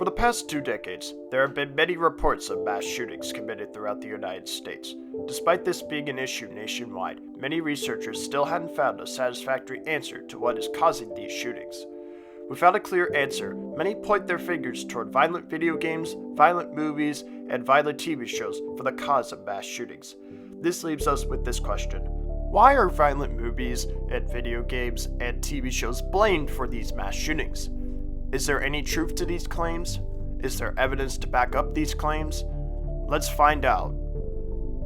For the past 2 decades, there have been many reports of mass shootings committed throughout the United States. Despite this being an issue nationwide, many researchers still hadn't found a satisfactory answer to what is causing these shootings. Without a clear answer, many point their fingers toward violent video games, violent movies, and violent TV shows for the cause of mass shootings. This leaves us with this question. Why are violent movies and video games and TV shows blamed for these mass shootings? Is there any truth to these claims? Is there evidence to back up these claims? Let's find out.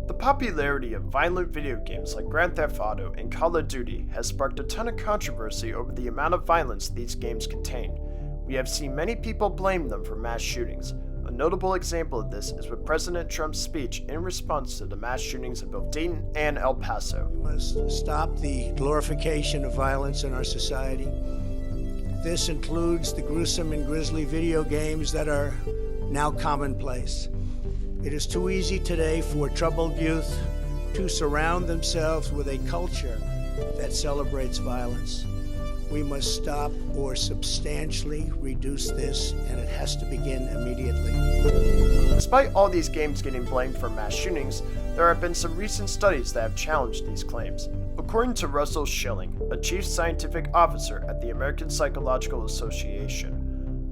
The popularity of violent video games like Grand Theft Auto and Call of Duty has sparked a ton of controversy over the amount of violence these games contain. We have seen many people blame them for mass shootings. A notable example of this is with President Trump's speech in response to the mass shootings in both Dayton and El Paso. We must stop the glorification of violence in our society. This includes the gruesome and grisly video games that are now commonplace. It is too easy today for troubled youth to surround themselves with a culture that celebrates violence. We must stop or substantially reduce this, and it has to begin immediately. Despite all these games getting blamed for mass shootings, there have been some recent studies that have challenged these claims. According to Russell Schilling, a chief scientific officer at the American Psychological Association,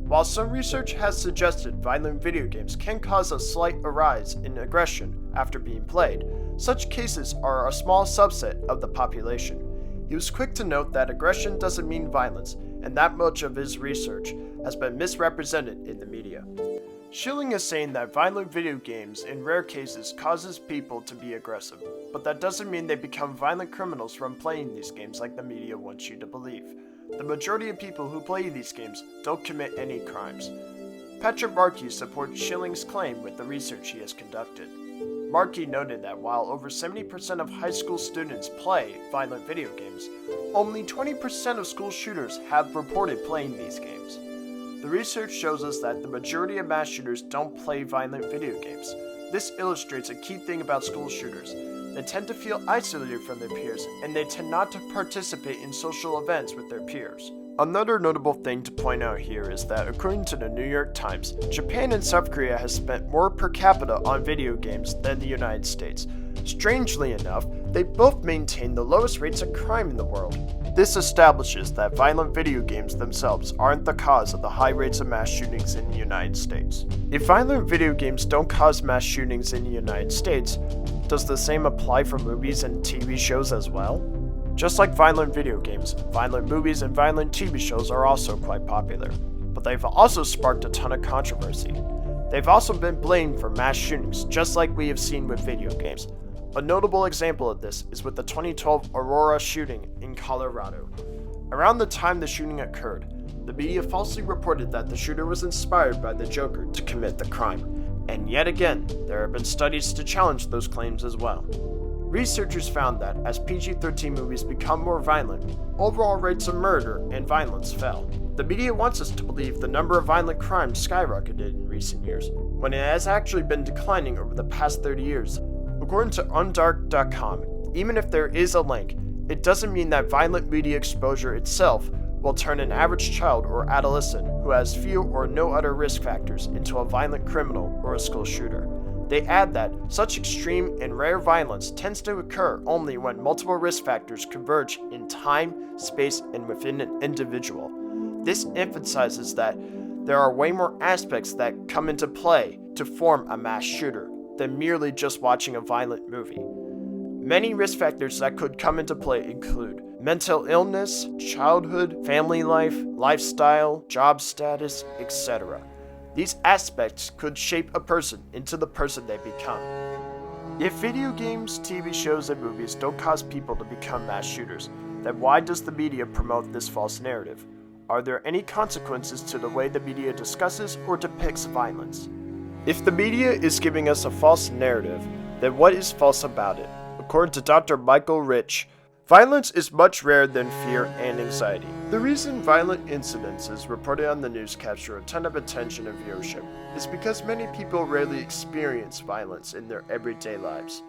while some research has suggested violent video games can cause a slight rise in aggression after being played, such cases are a small subset of the population. He was quick to note that aggression doesn't mean violence, and that much of his research has been misrepresented in the media. Schilling is saying that violent video games in rare cases causes people to be aggressive, but that doesn't mean they become violent criminals from playing these games like the media wants you to believe. The majority of people who play these games don't commit any crimes. Patrick Markey supports Schilling's claim with the research he has conducted. Markey noted that while over 70% of high school students play violent video games, only 20% of school shooters have reported playing these games. The research shows us that the majority of mass shooters don't play violent video games. This illustrates a key thing about school shooters. They tend to feel isolated from their peers, and they tend not to participate in social events with their peers. Another notable thing to point out here is that according to the New York Times, Japan and South Korea has spent more per capita on video games than the United States. Strangely enough, they both maintain the lowest rates of crime in the world. This establishes that violent video games themselves aren't the cause of the high rates of mass shootings in the United States. If violent video games don't cause mass shootings in the United States, does the same apply for movies and TV shows as well? Just like violent video games, violent movies and violent TV shows are also quite popular, but they've also sparked a ton of controversy. They've also been blamed for mass shootings, just like we have seen with video games. A notable example of this is with the 2012 Aurora shooting in Colorado. Around the time the shooting occurred, the media falsely reported that the shooter was inspired by the Joker to commit the crime. And yet again, there have been studies to challenge those claims as well. Researchers found that as PG-13 movies become more violent, overall rates of murder and violence fell. The media wants us to believe the number of violent crimes skyrocketed in recent years, when it has actually been declining over the past 30 years. According to Undark.com, even if there is a link, it doesn't mean that violent media exposure itself will turn an average child or adolescent who has few or no other risk factors into a violent criminal or a school shooter. They add that such extreme and rare violence tends to occur only when multiple risk factors converge in time, space, and within an individual. This emphasizes that there are way more aspects that come into play to form a mass shooter than merely just watching a violent movie. Many risk factors that could come into play include mental illness, childhood, family life, lifestyle, job status, etc. These aspects could shape a person into the person they become. If video games, TV shows, and movies don't cause people to become mass shooters, then why does the media promote this false narrative? Are there any consequences to the way the media discusses or depicts violence? If the media is giving us a false narrative, then what is false about it? According to Dr. Michael Rich, violence is much rarer than fear and anxiety. The reason violent incidences reported on the news capture a ton of attention and viewership is because many people rarely experience violence in their everyday lives.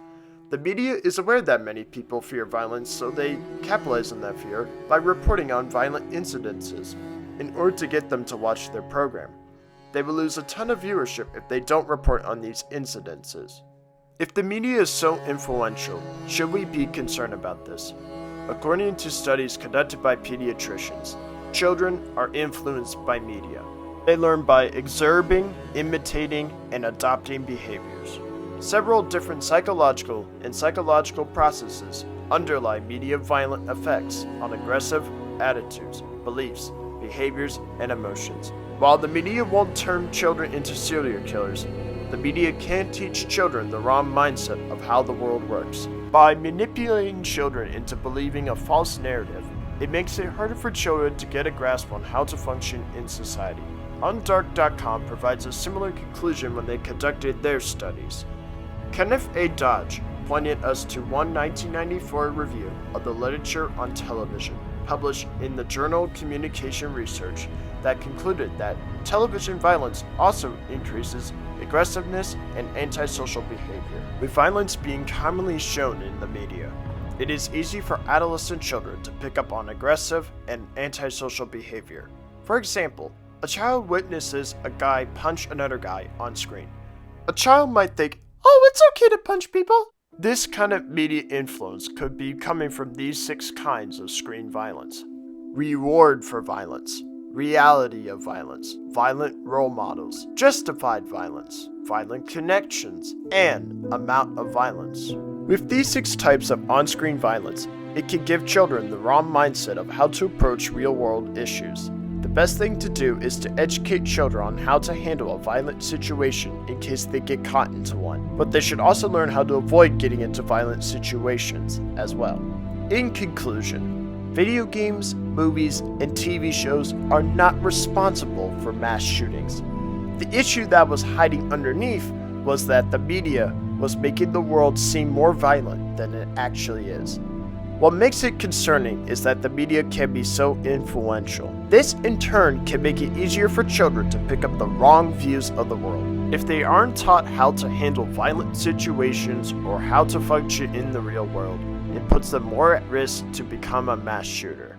The media is aware that many people fear violence, so they capitalize on that fear by reporting on violent incidences in order to get them to watch their program. they will lose a ton of viewership if they don't report on these incidences. If the media is so influential, should we be concerned about this? According to studies conducted by pediatricians, children are influenced by media. They learn by observing, imitating, and adopting behaviors. Several different psychological and psychological processes underlie media violent effects on aggressive attitudes, beliefs, behaviors, and emotions. While the media won't turn children into serial killers, the media can teach children the wrong mindset of how the world works. By manipulating children into believing a false narrative, it makes it harder for children to get a grasp on how to function in society. Undark.com provides a similar conclusion when they conducted their studies. Kenneth A. Dodge pointed us to one 1994 review of the literature on television, published in the journal Communication Research, that concluded that television violence also increases aggressiveness and antisocial behavior, with violence being commonly shown in the media. It is easy for adolescent children to pick up on aggressive and antisocial behavior. For example, a child witnesses a guy punch another guy on screen. A child might think, "Oh, it's okay to punch people." This kind of media influence could be coming from these 6 kinds of screen violence: reward for violence, reality of violence, violent role models, justified violence, violent connections, and amount of violence. With these 6 types of on-screen violence, it can give children the wrong mindset of how to approach real-world issues. The best thing to do is to educate children on how to handle a violent situation in case they get caught into one, but they should also learn how to avoid getting into violent situations as well. In conclusion, video games, movies, and TV shows are not responsible for mass shootings. The issue that was hiding underneath was that the media was making the world seem more violent than it actually is. What makes it concerning is that the media can be so influential. This in turn can make it easier for children to pick up the wrong views of the world. If they aren't taught how to handle violent situations or how to function in the real world, it puts them more at risk to become a mass shooter.